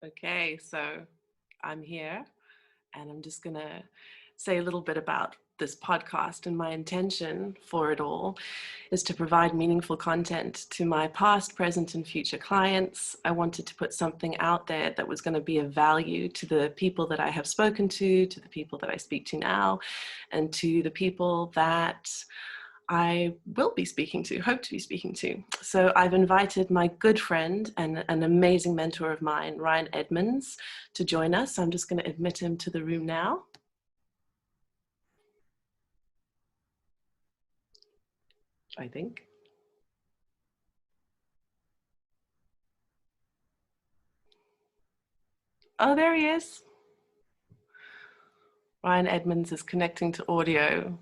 Okay, so I'm here and I'm just going to say a little bit about this podcast. And my intention for it all is to provide meaningful content to my past, present, and future clients. I wanted to put something out there that was going to be of value to the people that I have spoken to the people that I speak to now, and to the people that I will be speaking to, hope to be speaking to. So I've invited my good friend and an amazing mentor of mine, Ryan Edmonds, to join us. I'm just going to admit him to the room now. I think. Oh, there he is. Ryan Edmonds is connecting to audio.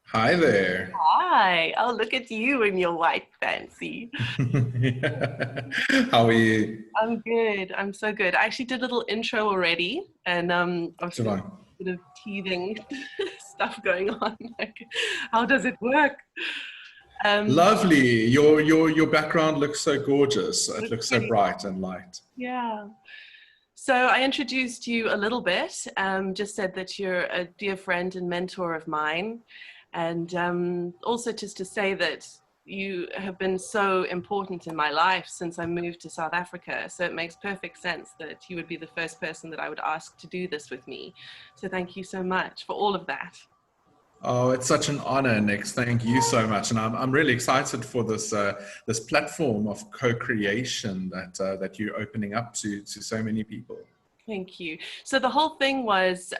Hi there. Hi. Oh, look at you in your white fancy. How are you? I'm good. I'm so good. I actually did a little intro already, and I'm still sort of teething stuff going on. Like, how does it work? Lovely. Your background looks so gorgeous. It looks so bright and light. Yeah. So I introduced you a little bit, just said that you're a dear friend and mentor of mine. And also just to say that you have been so important in my life since I moved to South Africa. So it makes perfect sense that you would be the first person that I would ask to do this with me. So thank you so much for all of that. Oh, it's such an honor, Nix. Thank you so much, and I'm really excited for this this platform of co-creation that you're opening up to so many people. Thank you. So the whole thing was,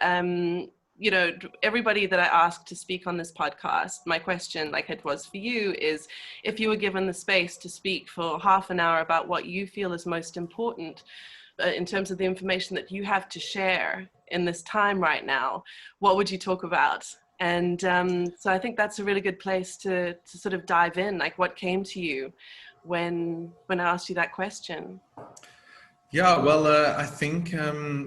you know, everybody that I asked to speak on this podcast, my question, like it was for you, is if you were given the space to speak for half an hour about what you feel is most important in terms of the information that you have to share in this time right now, what would you talk about? And so I think that's a really good place to sort of dive in. Like, what came to you when I asked you that question? Yeah, well, I think,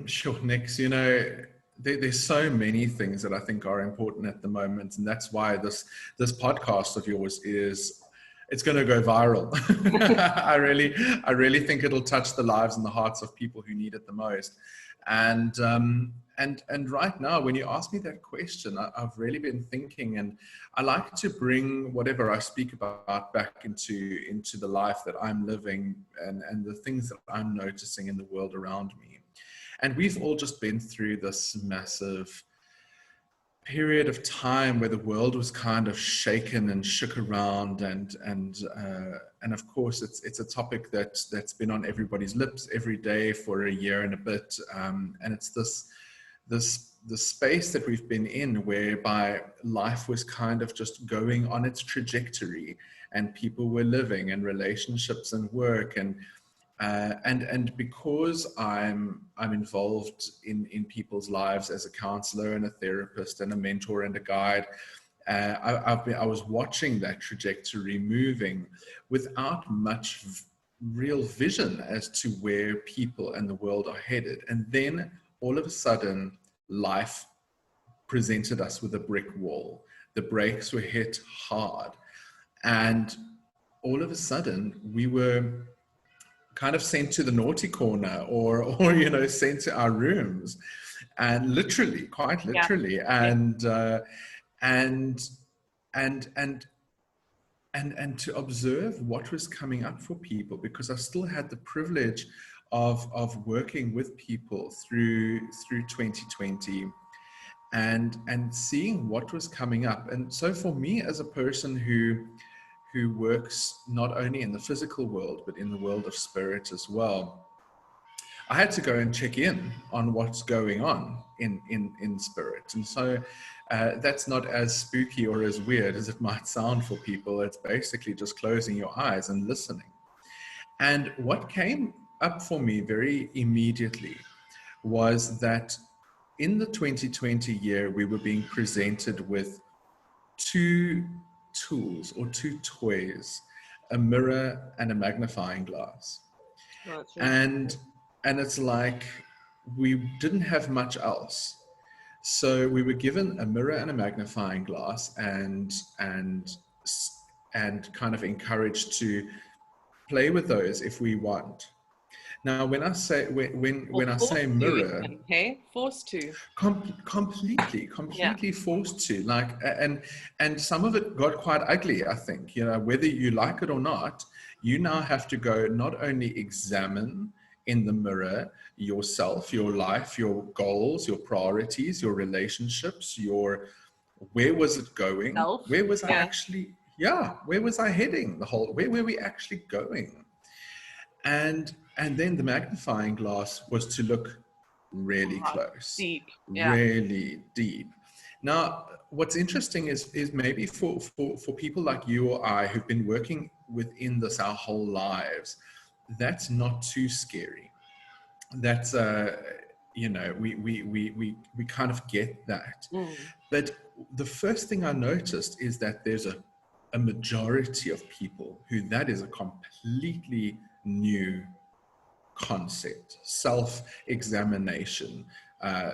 sure, Nix, you know, there's so many things that I think are important at the moment, and that's why this podcast of yours it's going to go viral. I really think it'll touch the lives and the hearts of people who need it the most. And right now, when you ask me that question, I've really been thinking, and I like to bring whatever I speak about back into the life that I'm living and the things that I'm noticing in the world around me. And we've all just been through this massive period of time where the world was kind of shaken and shook around, and of course it's a topic that's been on everybody's lips every day for a year and a bit, and it's the space that we've been in whereby life was kind of just going on its trajectory, and people were living, and relationships and work, and because I'm involved in people's lives as a counselor and a therapist and a mentor and a guide, I was watching that trajectory moving without much real vision as to where people and the world are headed. And then all of a sudden, life presented us with a brick wall. The brakes were hit hard, and all of a sudden we were kind of sent to the naughty corner, or you know, sent to our rooms, and literally, quite literally. Yeah. And to observe what was coming up for people, because I still had the privilege of working with people through 2020, and seeing what was coming up. And so for me, as a person who works not only in the physical world, but in the world of spirit as well, I had to go and check in on what's going on in spirit. And so that's not as spooky or as weird as it might sound for people. It's basically just closing your eyes and listening. And what came up for me very immediately was that in the 2020 year, we were being presented with two tools or two toys, a mirror and a magnifying glass. Oh, And it's like we didn't have much else. So we were given a mirror and a magnifying glass, and kind of encouraged to play with those if we want. Now, when I say Or when I say forced to mirror, even, hey? Forced to. completely Yeah. forced to, like, and some of it got quite ugly, I think, whether you like it or not. You now have to go not only examine in the mirror yourself, your life, your goals, your priorities, your relationships, your where was it going, Self. where was I Yeah. actually, yeah, where was I heading, where were we actually going. And then the magnifying glass was to look really Ah, close, deep. Yeah. really deep. Now, what's interesting is maybe for people like you or I who've been working within this our whole lives, that's not too scary. That's we kind of get that. Mm. But the first thing I noticed is that there's a majority of people who that is a completely new concept, self-examination, uh,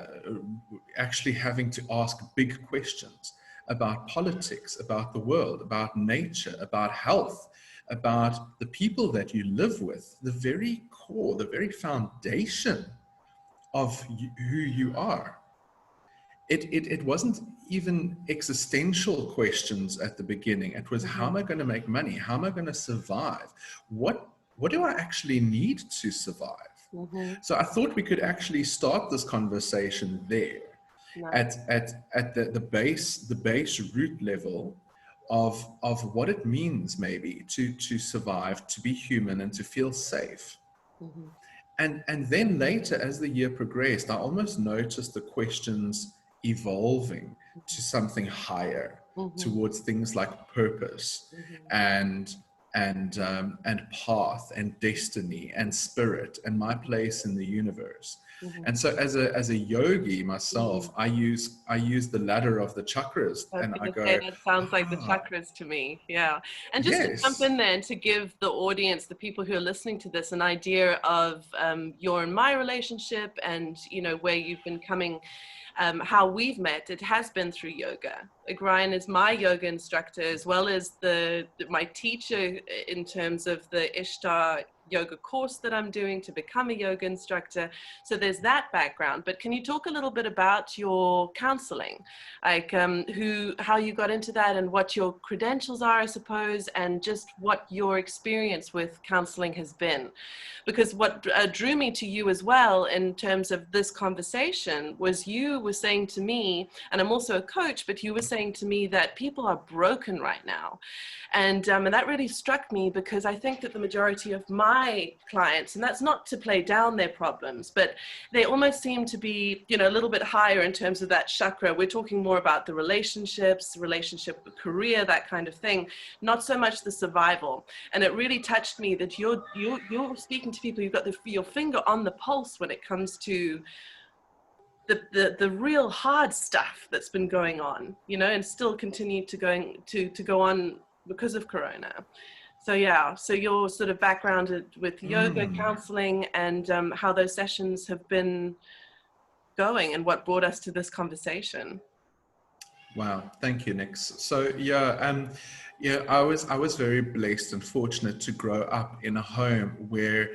actually having to ask big questions about politics, about the world, about nature, about health, about the people that you live with, the very core, the very foundation of who you are. It wasn't even existential questions at the beginning. It was, how Mm-hmm. am I going to make money? How am I going to survive? What do I actually need to survive? Mm-hmm. So I thought we could actually start this conversation there, Nice. at the base root level of what it means maybe to survive, to be human, and to feel safe. Mm-hmm. And then later, as the year progressed, I almost noticed the questions evolving to something higher, Mm-hmm. towards things like purpose Mm-hmm. and and path and destiny and spirit and my place in the universe. Mm-hmm. And so, as a yogi Mm-hmm. myself, I use the ladder of the chakras, I was and I going to say go, that sounds like the ah, chakras to me. Yeah. And just to jump yes, in there and to give the audience, the people who are listening to this, an idea of your and my relationship and, where you've been coming, how we've met, it has been through yoga. Like Ryan is my yoga instructor as well as my teacher in terms of the Ishtar yoga course that I'm doing to become a yoga instructor. So there's that background. But can you talk a little bit about your counseling? Like how you got into that and what your credentials are, I suppose, and just what your experience with counseling has been. Because what drew me to you as well in terms of this conversation was you were saying to me, and I'm also a coach, but you were saying to me that people are broken right now. And that really struck me because I think that the majority of my clients, and that's not to play down their problems, but they almost seem to be, a little bit higher in terms of that chakra. We're talking more about the relationships, relationship with career, that kind of thing, not so much the survival. And it really touched me that you're speaking to people, you've got your finger on the pulse when it comes to the real hard stuff that's been going on, and still continue to go on because of Corona. So yeah, so your sort of background with yoga, counseling, and how those sessions have been going and what brought us to this conversation. wow, thank you, Nix. So yeah, I was very blessed and fortunate to grow up in a home where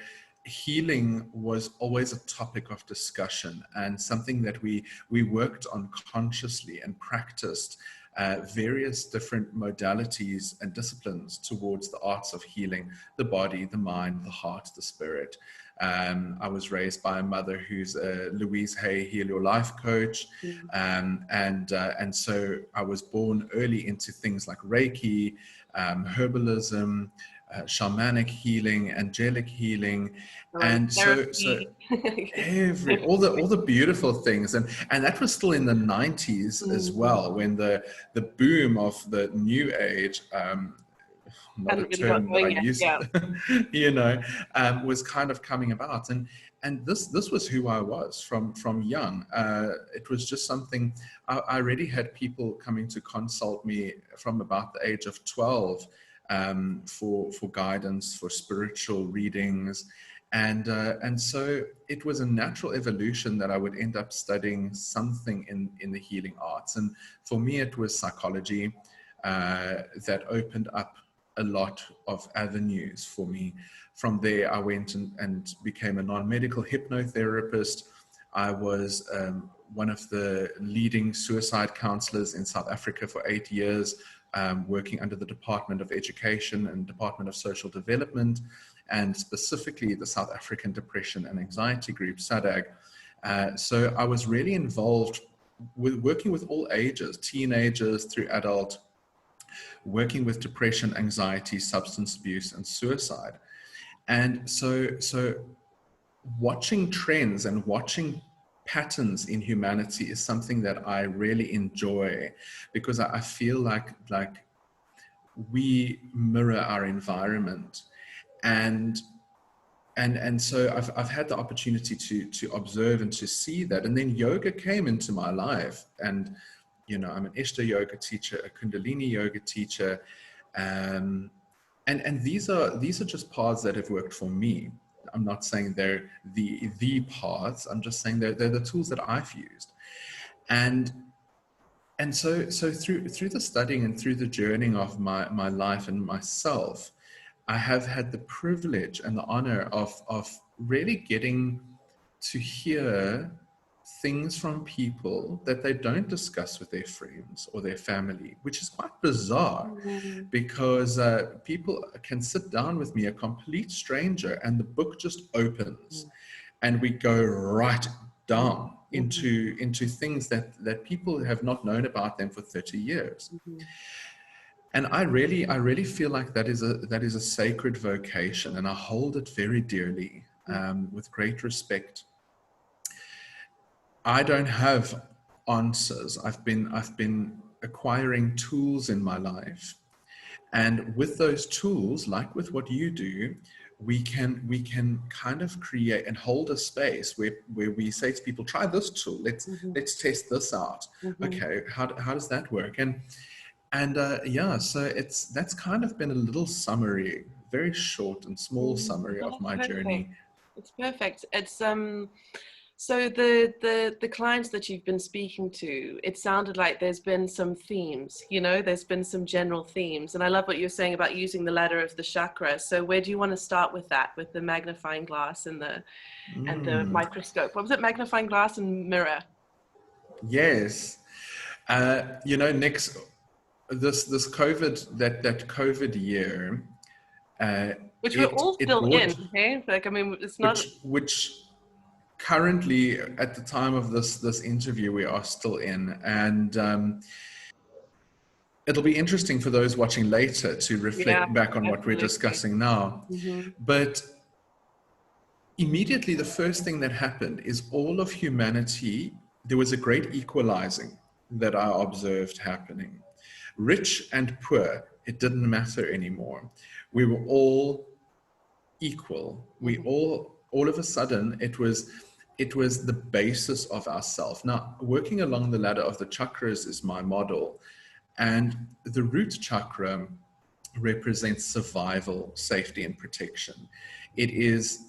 healing was always a topic of discussion and something that we worked on consciously and practiced various different modalities and disciplines towards the arts of healing the body, the mind, the heart, the spirit. I was raised by a mother who's a Louise Hay Heal Your Life coach. And so I was born early into things like Reiki, herbalism, shamanic healing, angelic healing. And so Therapy. all the beautiful things, and that was still in the 90s as Mm, well, when the boom of the new age, not a hadn't really got term that I going yet. use, Yeah. was kind of coming about, and this was who I was from young. It was just something. I already had people coming to consult me from about the age of 12 for guidance, for spiritual readings. And so it was a natural evolution that I would end up studying something in the healing arts. And for me, it was psychology that opened up a lot of avenues for me. From there, I went and became a non-medical hypnotherapist. I was one of the leading suicide counselors in South Africa for 8 years, working under the Department of Education and Department of Social Development, and specifically the South African Depression and Anxiety Group, SADAG. So I was really involved with working with all ages, teenagers through adult, working with depression, anxiety, substance abuse, and suicide. And so watching trends and watching patterns in humanity is something that I really enjoy, because I feel like we mirror our environment. And so I've had the opportunity to observe and to see that. And then yoga came into my life, and I'm an Ishta yoga teacher, a Kundalini yoga teacher, and these are just paths that have worked for me. I'm not saying they're the paths. I'm just saying they're the tools that I've used. And so through the studying and through the journeying of my life and myself, I have had the privilege and the honor of really getting to hear things from people that they don't discuss with their friends or their family, which is quite bizarre, because people can sit down with me, a complete stranger, and the book just opens and we go right down into things that people have not known about them for 30 years. And I really feel like that is a sacred vocation, and I hold it very dearly, with great respect. I don't have answers. I've been acquiring tools in my life, and with those tools, like with what you do, we can kind of create and hold a space where we say to people, try this tool. Let's test this out. Okay, how does that work? And yeah, so that's kind of been a little summary, very short and small summary of my journey. It's perfect. It's so the clients that you've been speaking to, it sounded like there's been some themes, there's been some general themes. And I love what you're saying about using the ladder of the chakra. So where do you want to start with that, with the magnifying glass and the microscope? What was it? Magnifying glass and mirror. Yes. Next, this COVID, that COVID year, which we're all still brought, in, okay? Like, I mean, it's not... Which currently, at the time of this interview, we are still in. And it'll be interesting for those watching later to reflect back on what we're discussing now. But immediately, the first thing that happened is all of humanity, there was a great equalizing that I observed happening. Rich and poor, it didn't matter anymore. We were all equal. We all of a sudden, it was the basis of ourself. Now, working along the ladder of the chakras is my model. And the root chakra represents survival, safety, and protection. It is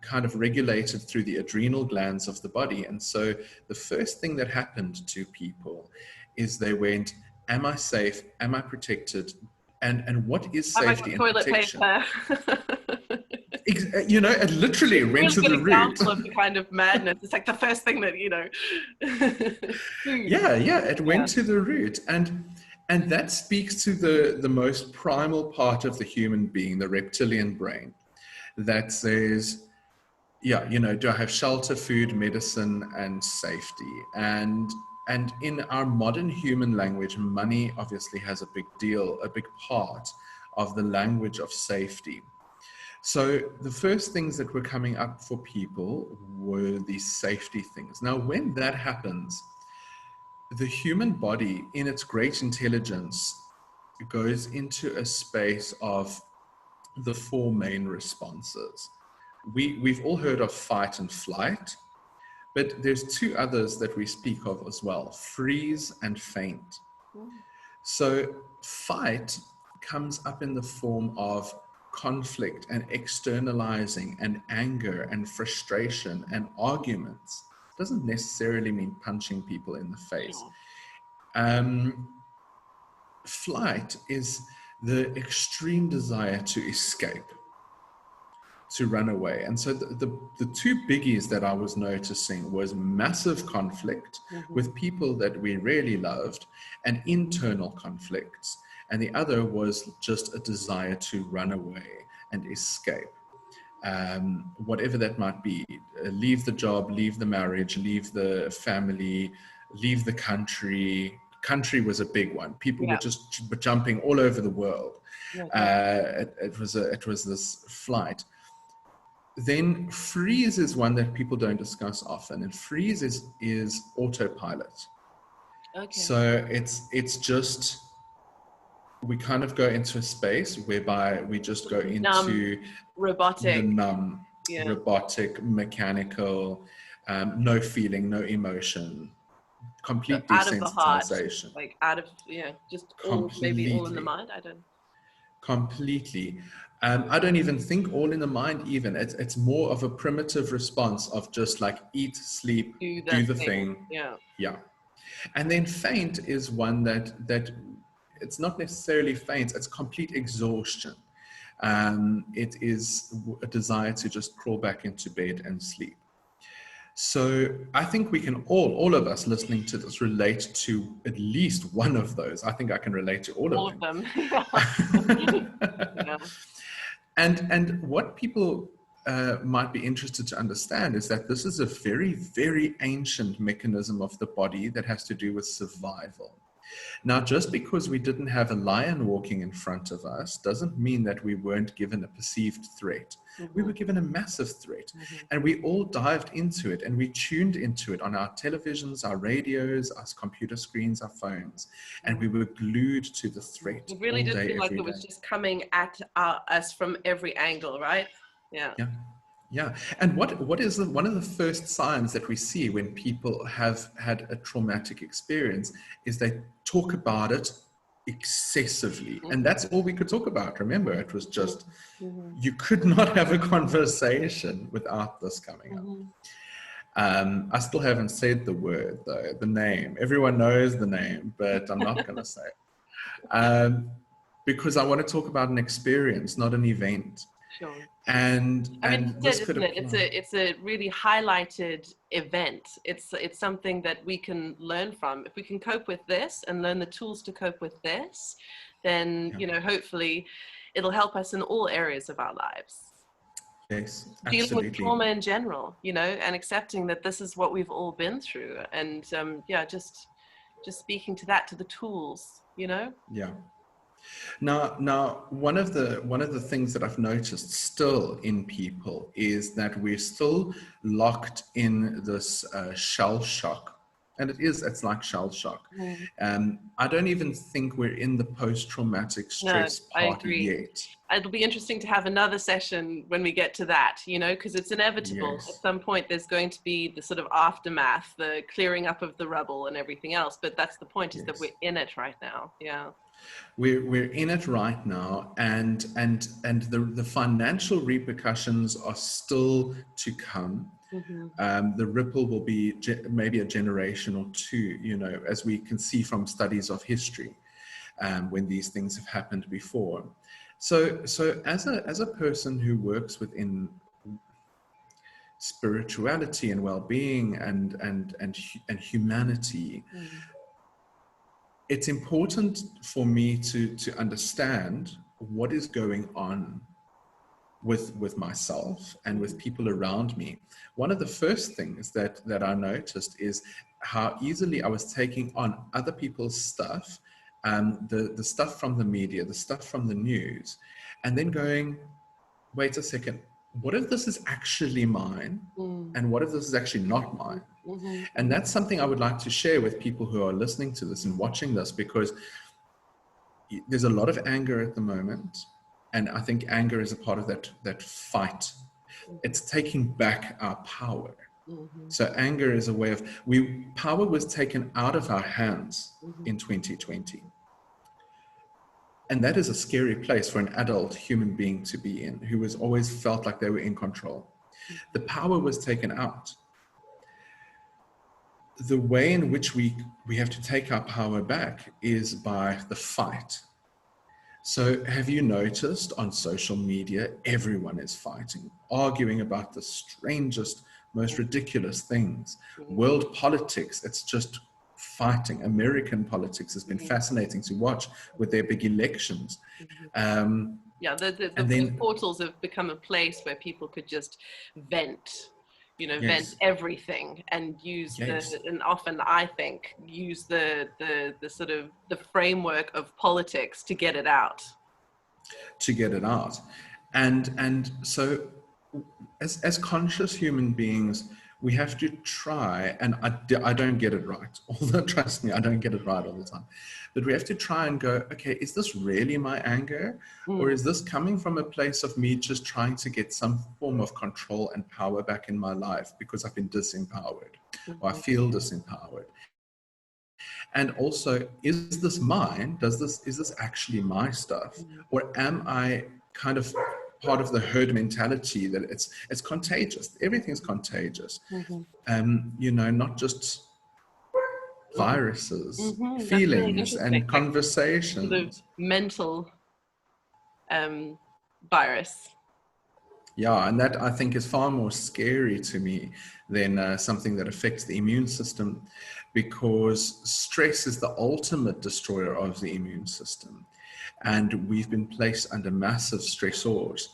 kind of regulated through the adrenal glands of the body. And so the first thing that happened to people is they went, am I safe? Am I protected? And what is safety and protection? It literally went to the root. Example of the kind of madness. It's like the first thing that, it went to the root. And that speaks to the most primal part of the human being, the reptilian brain, that says, do I have shelter, food, medicine, and safety? And in our modern human language, money obviously has a big part of the language of safety. So the first things that were coming up for people were these safety things. Now, when that happens, the human body, in its great intelligence, goes into a space of the four main responses. We've all heard of fight and flight, but there's two others that we speak of as well, freeze and faint. So fight comes up in the form of conflict and externalizing and anger and frustration and arguments. It doesn't necessarily mean punching people in the face. Flight is the extreme desire to escape, to run away. And so the two biggies that I was noticing was massive conflict with people that we really loved and internal conflicts. And the other was just a desire to run away and escape. Whatever that might be, leave the job, leave the marriage, leave the family, leave the country. Country was a big one. People were Yeah. just jumping all over the world. Okay. It was this flight. Then freeze is one that people don't discuss often, and freeze is autopilot. Okay. So it's just, we kind of go into a space whereby we just go into the Robotic. numb, Yeah. robotic, mechanical, no feeling, no emotion, complete Out of the heart, desensitization. like out of, just all, maybe all in the Completely. mind. I don't. Completely. I don't even think all in the mind even. It's more of a primitive response of just like eat, sleep, Do do that the thing. thing. Yeah. Yeah. And then faint is one that it's not necessarily faint, it's complete exhaustion. It is a desire to just crawl back into bed and sleep. So I think we can all of us listening to this relate to at least one of those. I think I can relate to all of All of them. them. Yeah. And what people might be interested to understand is that this is a very, very ancient mechanism of the body that has to do with survival. Now, just because we didn't have a lion walking in front of us doesn't mean that we weren't given a perceived threat. We were given a massive threat, and we all dived into it and we tuned into it on our televisions, our radios, our computer screens, our phones, and we were glued to the threat It really all did day, feel like every it was day. just coming at us from every angle, right? Yeah. Yeah. Yeah. And what is one of the first signs that we see when people have had a traumatic experience is they talk about it excessively. And that's all we could talk about. Remember, it was just, you could not have a conversation without this coming up. I still haven't said the word though, the name. Everyone knows the name, but I'm not going to say it. Because I want to talk about an experience, not an event. Sure. And I mean, this it's could isn't it? apply. It's a really highlighted event. It's something that we can learn from. If we can cope with this and learn the tools to cope with this, then hopefully it'll help us in all areas of our lives. Yes, Dealing with absolutely. trauma in general, and accepting that this is what we've all been through, and just speaking to that, to the tools. Yeah. Now, one of the things that I've noticed still in people is that we're still locked in this shell shock, and it's like shell shock. I don't even think we're in the post-traumatic No, stress I part agree. yet. It'll be interesting to have another session when we get to that, because it's inevitable. At Yes, some point, there's going to be the sort of aftermath, the clearing up of the rubble and everything else. But that's the point, is that yes. we're in it right now. Yeah. We're in it right now, and the financial repercussions are still to come. The ripple will be maybe a generation or two, as we can see from studies of history, when these things have happened before. So as a person who works within spirituality and well-being and humanity, it's important for me to understand what is going on with myself and with people around me. One of the first things that I noticed is how easily I was taking on other people's stuff, the stuff from the media, the stuff from the news, and then going, wait a second, what if this is actually mine? And what if this is actually not mine? And that's something I would like to share with people who are listening to this and watching this, because there's a lot of anger at the moment. And I think anger is a part of that fight. It's taking back our power. So anger is a way of, power was taken out of our hands in 2020. And that is a scary place for an adult human being to be in, who has always felt like they were in control. The power was taken out. The way in which we have to take our power back is by the fight. So have you noticed on social media, everyone is fighting, arguing about the strangest, most ridiculous things. World politics, it's just fighting. American politics has been fascinating to watch with their big elections. Yeah, And the then, portals have become a place where people could just vent, vent yes, everything and yes, and often I think use the sort of the framework of politics to get it out. to get it out. And so as conscious human beings, we have to try, and I don't get it right, although trust me, I don't get it right all the time, but we have to try and go, okay, is this really my anger, or is this coming from a place of me just trying to get some form of control and power back in my life because I've been disempowered, or I feel disempowered? And also, is this mine? Is this actually my stuff? Or am I kind of part of the herd mentality that it's contagious? Everything's contagious. Not just viruses, That's really feelings interesting, and like sort of conversations. mental virus. Yeah, and that I think is far more scary to me than something that affects the immune system, because stress is the ultimate destroyer of the immune system. And we've been placed under massive stressors.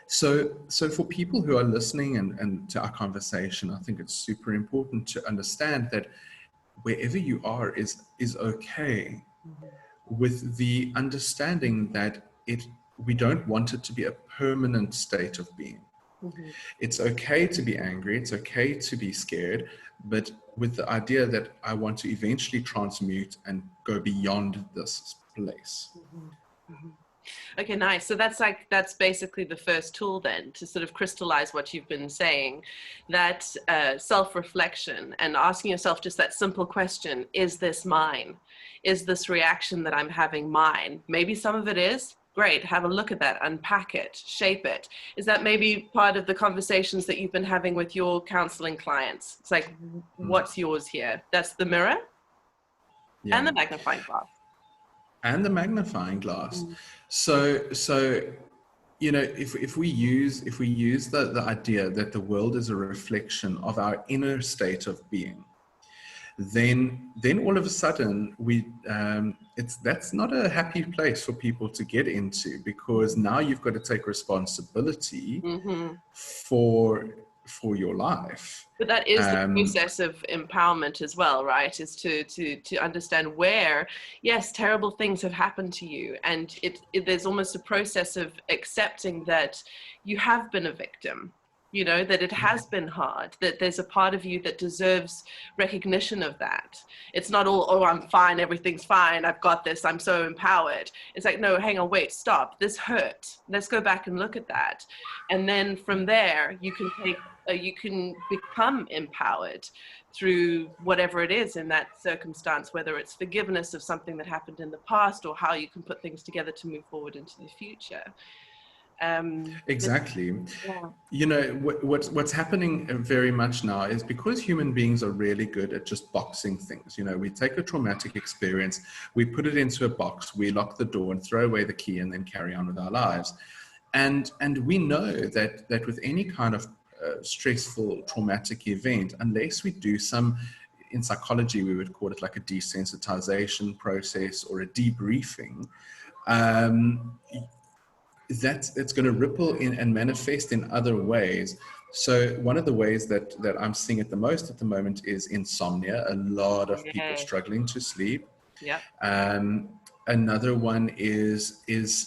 So for people who are listening and to our conversation, I think it's super important to understand that wherever you are is okay, with the understanding that we don't want it to be a permanent state of being. It's okay to be angry, it's okay to be scared, but with the idea that I want to eventually transmute and go beyond this place. Okay, nice. So that's basically the first tool then to sort of crystallize what you've been saying, that self-reflection and asking yourself just that simple question: is this mine? Is this reaction that I'm having mine? Maybe some of it is. Great. Have a look at that, unpack it, shape it. Is that maybe part of the conversations that you've been having with your counseling clients? It's like, what's yours here? That's the mirror and Yeah. the magnifying glass. And the magnifying glass. So if we use the idea that the world is a reflection of our inner state of being, then all of a sudden that's not a happy place for people to get into, because now you've got to take responsibility for your life. But that is the process of empowerment as well, right? Is to understand where, yes, terrible things have happened to you, and there's almost a process of accepting that you have been a victim. That it has been hard, that there's a part of you that deserves recognition of that. It's not all, oh, I'm fine, everything's fine, I've got this, I'm so empowered. It's like, no, hang on, wait, stop, this hurt. Let's go back and look at that. And then from there, you can become empowered through whatever it is in that circumstance, whether it's forgiveness of something that happened in the past or how you can put things together to move forward into the future. Exactly. Yeah. What's happening very much now is because human beings are really good at just boxing things. We take a traumatic experience, we put it into a box, we lock the door and throw away the key and then carry on with our lives. And we know that with any kind of stressful traumatic event, unless we do some, in psychology we would call it like a desensitization process or a debriefing, it's going to ripple in and manifest in other ways. So one of the ways that I'm seeing it the most at the moment is insomnia. A lot of people struggling to sleep. Yeah. Another one is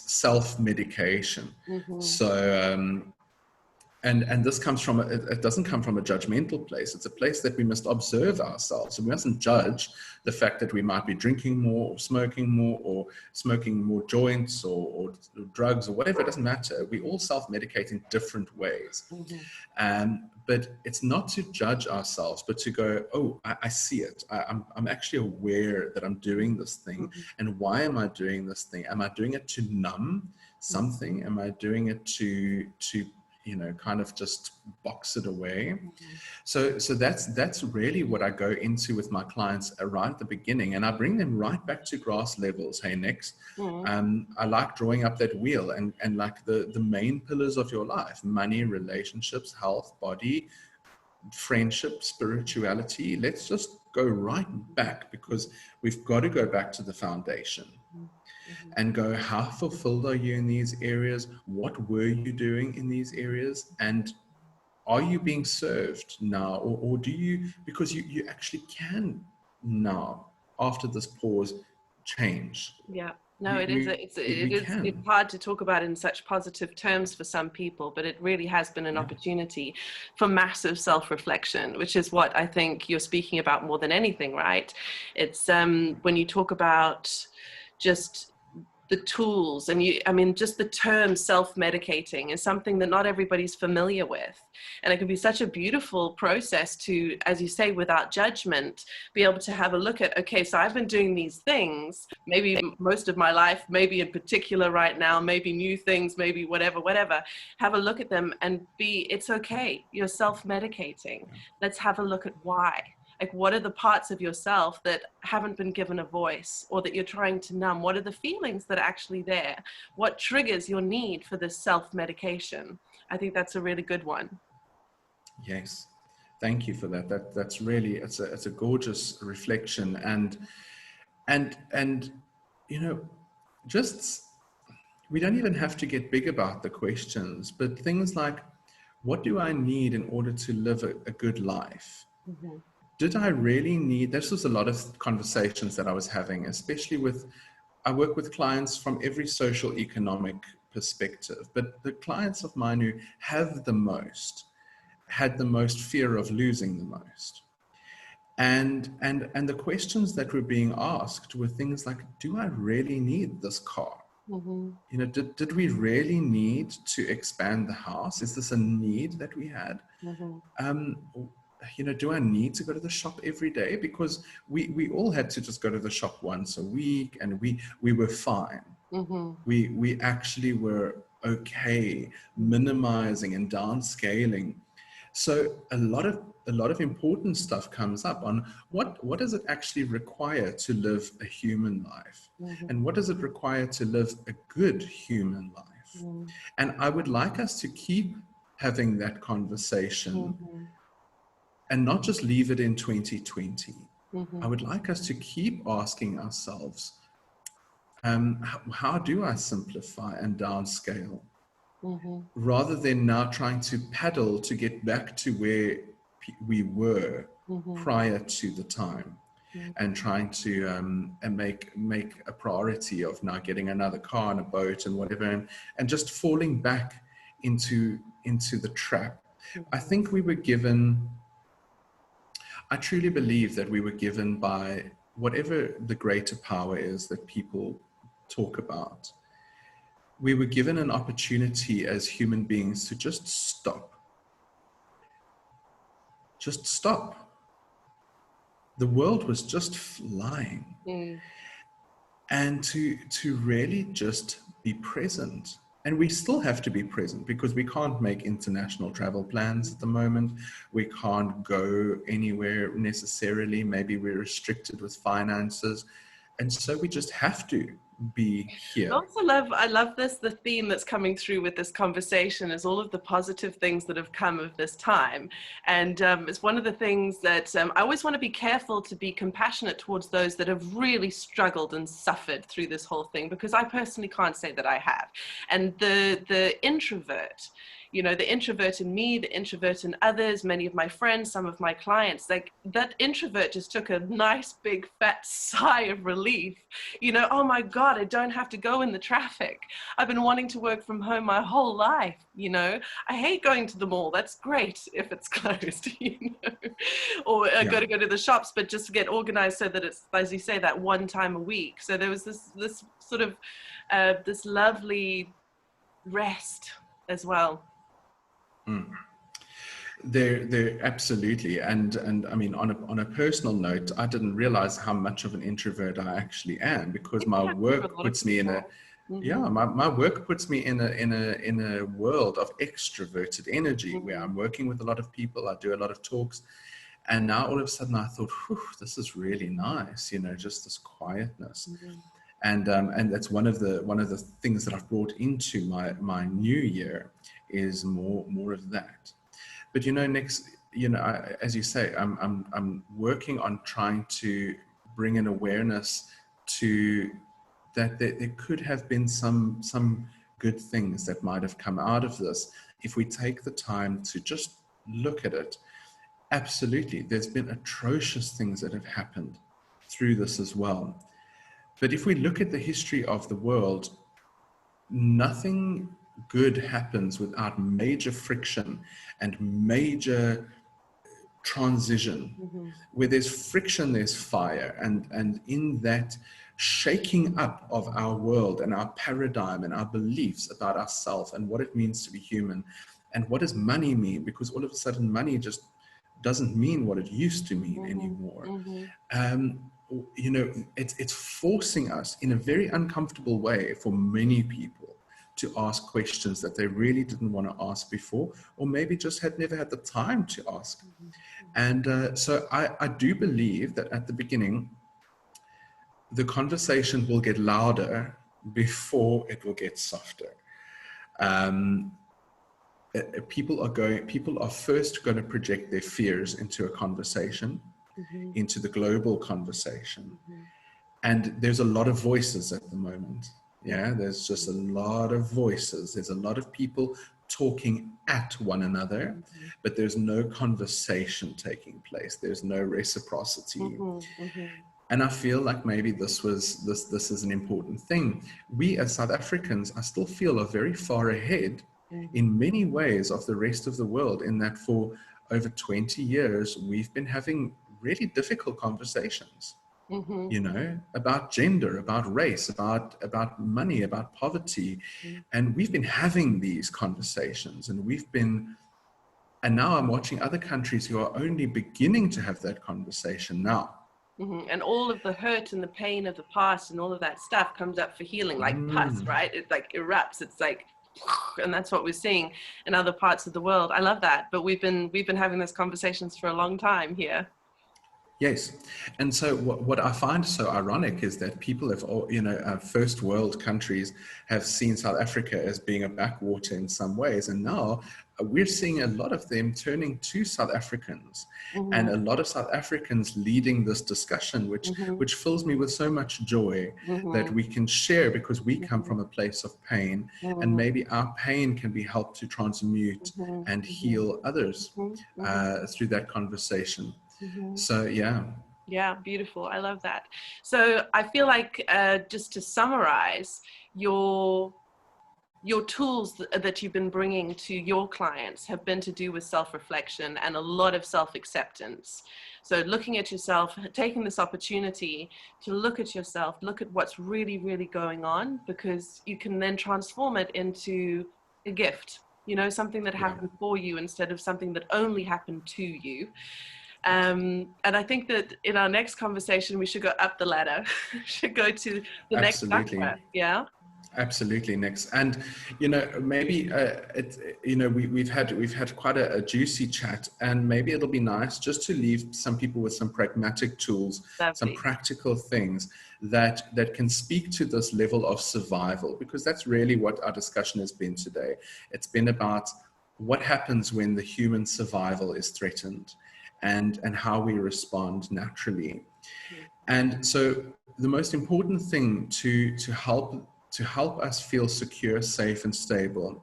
self-medication. So and this comes from it doesn't come from a judgmental place. It's a place that we must observe ourselves, and we mustn't judge the fact that we might be drinking more or smoking more joints or drugs or whatever. It doesn't matter. We all self-medicate in different ways. But it's not to judge ourselves, but to go, oh, I see it. I'm actually aware that I'm doing this thing. And why am I doing this thing? Am I doing it to numb something? Am I doing it to kind of just box it away. Mhm. So that's really what I go into with my clients right at the beginning, and I bring them right back to grass levels. Hey, next, Mhm. I like drawing up that wheel and like the main pillars of your life: money, relationships, health, body, friendship, spirituality. Let's just go right back, because we've got to go back to the foundation Mhm. Mhm. and go, how fulfilled are you in these areas? What were you doing in these areas? And are you being served now, or do you, because you actually can now, after this pause, change. Yeah. No, we it is. we, we It's can. hard to talk about in such positive terms for some people, but it really has been an Yeah. opportunity for massive self-reflection, which is what I think you're speaking about more than anything, right? It's when you talk about just the tools, and I mean, just the term self-medicating is something that not everybody's familiar with, and it can be such a beautiful process to, as you say, without judgment, be able to have a look at, okay, so I've been doing these things maybe most of my life, maybe in particular right now, maybe new things, maybe whatever. Have a look at them and it's okay, you're self-medicating. Let's have a look at why. Like, what are the parts of yourself that haven't been given a voice, or that you're trying to numb? What are the feelings that are actually there? What triggers your need for this self-medication? I think that's a really good one. Yes, thank you for that. That's really, it's a gorgeous reflection. And you know just, we don't even have to get big about the questions, but things like, what do I need in order to live a good life? Mm-hmm. Did I really need, this was a lot of conversations that I was having, especially with, I work with clients from every social economic perspective, but the clients of mine who have the most had the most fear of losing the most. And the questions that were being asked were things like, do I really need this car? Mm-hmm. Did we really need to expand the house? Is this a need that we had? Mm-hmm. um, do I need to go to the shop every day? Because we all had to just go to the shop once a week, and we were fine. Mm-hmm. We actually were okay minimizing and downscaling. So a lot of important stuff comes up on what does it actually require to live a human life, Mm-hmm. and what does it require to live a good human life. And I would like us to keep having that conversation, Mm-hmm. and not just leave it in 2020. I Mm-hmm. would like us to keep asking ourselves, how do I simplify and downscale, Mm-hmm. rather than now trying to paddle to get back to where we were Mm-hmm. prior to the time, Mm-hmm. and trying to and make a priority of now getting another car and a boat and whatever, and just falling back into the trap. I think we were given, I truly believe that we were given by whatever the greater power is that people talk about. We were given an opportunity as human beings to just stop. Just stop. The world was just flying. Mm-hmm. And to really just be present. And we still have to be present, because we can't make international travel plans at the moment. We can't go anywhere necessarily. Maybe we're restricted with finances. And so we just have to be here. I love this, the theme that's coming through with this conversation is all of the positive things that have come of this time. And it's one of the things that I always want to be careful to be compassionate towards those that have really struggled and suffered through this whole thing, because I personally can't say that I have. And the introvert, the introvert in me, the introvert in others, many of my friends, some of my clients, like that introvert just took a nice big fat sigh of relief. Oh my God, I don't have to go in the traffic. I've been wanting to work from home my whole life. I hate going to the mall. That's great if it's closed, or Yeah. go to the shops, but just to get organized so that it's, as you say, that one time a week. So there was this sort of this lovely rest as well. There absolutely. And I mean, on a personal note, I didn't realize how much of an introvert I actually am, because It my can be for a work lot of puts me in a, people. yeah, my work puts me in a world of extroverted energy where I'm working with a lot of people. I do a lot of talks, and now all of a sudden I thought, whew, this is really nice, just this quietness. And that's one of the things that I've brought into my new year is more of that. But next, as you say, I'm working on trying to bring an awareness to that there could have been some good things that might have come out of this if we take the time to just look at it. Absolutely, there's been atrocious things that have happened through this as well. But if we look at the history of the world, nothing good happens without major friction and major transition. Where there's friction, there's fire. And in that shaking up of our world and our paradigm and our beliefs about ourselves and what it means to be human, and what does money mean? Because all of a sudden money just doesn't mean what it used to mean anymore. It's forcing us in a very uncomfortable way for many people to ask questions that they really didn't want to ask before, or maybe just had never had the time to ask. And so I do believe that at the beginning, the conversation will get louder before it will get softer. People are first going to project their fears into a conversation, into the global conversation. And there's a lot of voices at the moment. Yeah, there's just a lot of voices. There's a lot of people talking at one another, but there's no conversation taking place. There's no reciprocity. And I feel like maybe this is an important thing. We as South Africans, I still feel, are very far ahead in many ways of the rest of the world, in that for over 20 years, we've been having really difficult conversations, about gender, about race, about money, about poverty. And we've been having these conversations, and now I'm watching other countries who are only beginning to have that conversation now. And all of the hurt and the pain of the past and all of that stuff comes up for healing, like pus, right? It like erupts. It's like, and that's what we're seeing in other parts of the world. I love that. But we've been having those conversations for a long time here. Yes. And so what I find so ironic is that people have, first world countries have seen South Africa as being a backwater in some ways. And now we're seeing a lot of them turning to South Africans, and a lot of South Africans leading this discussion, which fills me with so much joy that we can share, because we come from a place of pain, and maybe our pain can be helped to transmute and heal others through that conversation. So, yeah. Yeah, beautiful. I love that. So I feel like just to summarize, your tools that you've been bringing to your clients have been to do with self-reflection and a lot of self-acceptance. So looking at yourself, taking this opportunity to look at yourself, look at what's really, really going on, because you can then transform it into a gift, something that happened for you instead of something that only happened to you. And I think that in our next conversation, we should go up the ladder, should go to the next chakra. Yeah. Absolutely, next. And maybe we've had quite a juicy chat, and maybe it'll be nice just to leave some people with some pragmatic tools, some practical things that can speak to this level of survival, because that's really what our discussion has been today. It's been about what happens when the human survival is threatened, and how we respond naturally. And so the most important thing to help us feel secure, safe, and stable,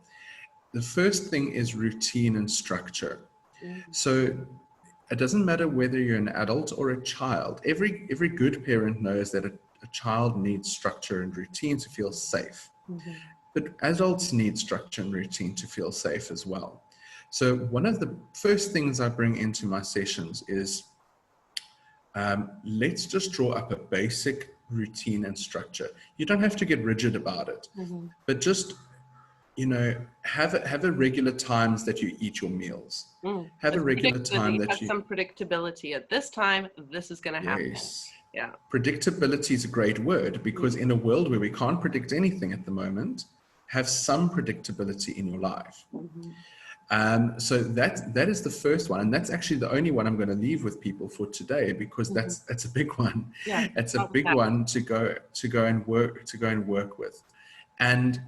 the first thing is routine and structure. So it doesn't matter whether you're an adult or a child. Every good parent knows that a child needs structure and routine to feel safe. But adults need structure and routine to feel safe as well. So one of the first things I bring into my sessions is, let's just draw up a basic routine and structure. You don't have to get rigid about it, but just, have a regular times that you eat your meals. Have a regular time that have some predictability. At this time, this is going to happen. Yeah. Predictability is a great word, because in a world where we can't predict anything at the moment, have some predictability in your life. So that is the first one, and that's actually the only one I'm going to leave with people for today, because that's a big one. Yeah. It's a big one to go and work with, and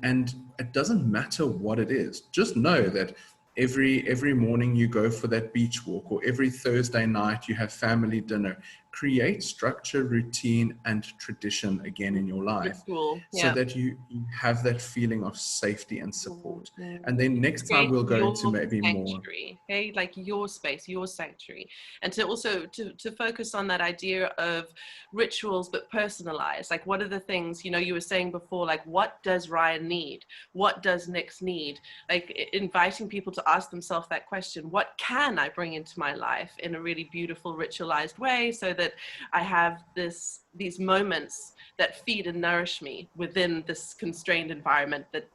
it doesn't matter what it is. Just know that every morning you go for that beach walk, or every Thursday night you have family dinner. Create structure, routine, and tradition again in your life, Cool. so Yeah. that you have that feeling of safety and support. And then next time Create we'll go your into maybe more. sanctuary, okay, like your space, your sanctuary, and to also to focus on that idea of rituals but personalized. Like, what are the things, you were saying before, like, what does Ryan need, what does Nix need? Like, inviting people to ask themselves that question: what can I bring into my life in a really beautiful ritualized way, so that I have these moments that feed and nourish me within this constrained environment that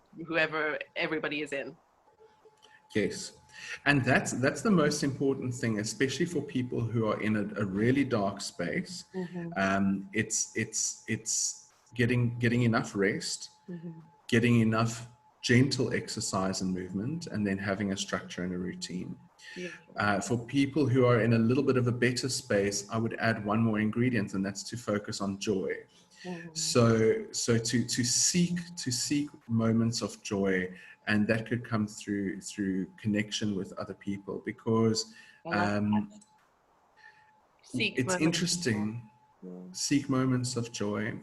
everybody is in. Yes, and that's the most important thing, especially for people who are in a really dark space. It's getting enough rest, getting enough gentle exercise and movement, and then having a structure and a routine. For people who are in a little bit of a better space, I would add one more ingredient, and that's to focus on joy. So to seek moments of joy, and that could come through connection with other people, because it's interesting. Seek moments of joy,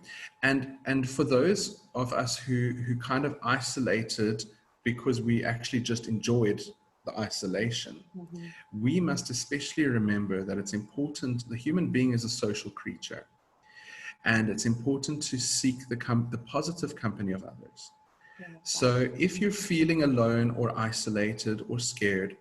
and for those of us who kind of isolated because we actually just enjoyed the isolation, we must especially remember that it's important. The human being is a social creature, and it's important to seek the positive company of others. So if you're feeling alone or isolated or scared,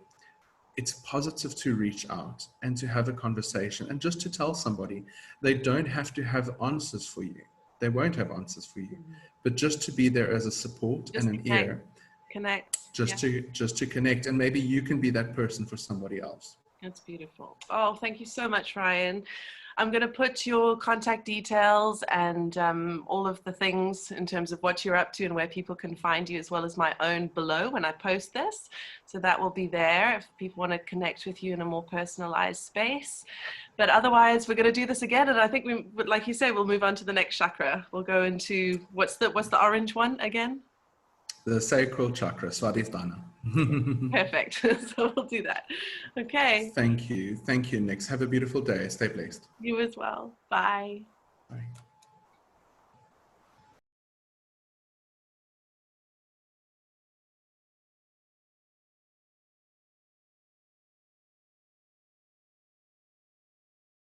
it's positive to reach out and to have a conversation, and just to tell somebody. They don't have to have answers for you. They won't have answers for you, but just to be there as a support and an ear. Connect. Just to connect, and maybe you can be that person for somebody else. That's beautiful. Oh, thank you so much, Ryan. I'm going to put your contact details and all of the things in terms of what you're up to and where people can find you, as well as my own, below when I post this. So that will be there if people want to connect with you in a more personalized space. But otherwise, we're going to do this again. And I think we, like you say, we'll move on to the next chakra. We'll go into, what's the orange one again? The sacral chakra, Swadhisthana. Perfect. So we'll do that. Okay. Thank you, Nix. Have a beautiful day. Stay blessed. You as well. Bye. Bye.